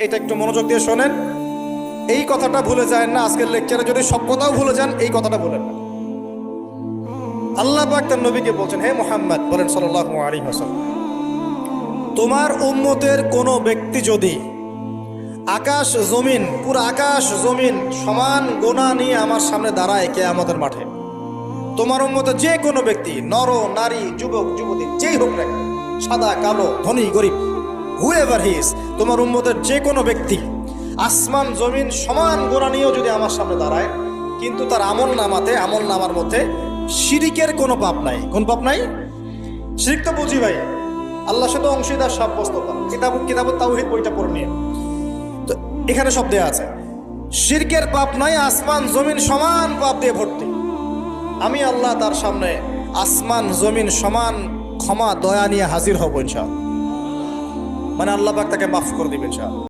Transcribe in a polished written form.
এটা একটু মনোযোগ দিয়ে শোনেন। এই কথাটা ভুলে যায় না। আজকের লেকচারে যদি সব কথাও ভুলে যান, এই কথাটা বলেন না। আল্লাহ পাক তার নবীকে বলছেন, হে মুহাম্মদ বলেন সাল্লাল্লাহু আলাইহি ওয়াসাল্লাম, তোমার উম্মতের কোন ব্যক্তি যদি আকাশ জমিন, পুরো আকাশ জমিন সমান গোনা নিয়ে আমার সামনে দাঁড়ায় কিয়ামতের মাঠে, তোমার উম্মতের যে কোনো ব্যক্তি, নর নারী যুবক যুবতী যেই হোক না কেন, সাদা কালো ধনী গরিব, হুএভার হি ইজ, তোমার উম্মতের যে কোনো ব্যক্তি আসমান জমিন সমান গোনা নিয়েও যদি আমার সামনে দাঁড়ায়, কিন্তু তার আমল নামার মধ্যে শিরিকের কোনো পাপ নাই। কোন পাপ নাই? শিরিক তো বুঝি ভাই, আল্লাহর সাথে অংশীদার সাব্যস্ত করা। কিতাব তাওহীদ বইটা পড়ে নিয়ে, তো এখানে সব দেয়া আছে। শিরকের পাপ নাই, আসমান জমিন সমান পাপ দিয়ে ভর্তি। আমি আল্লাহ তার সামনে আসমান জমিন সমান ক্ষমা দয়া নিয়ে হাজির হব ইনশাআল্লাহ। মানে আল্লাহ পাক তাকে মাফ করে দিবেন ইনশাআল্লাহ।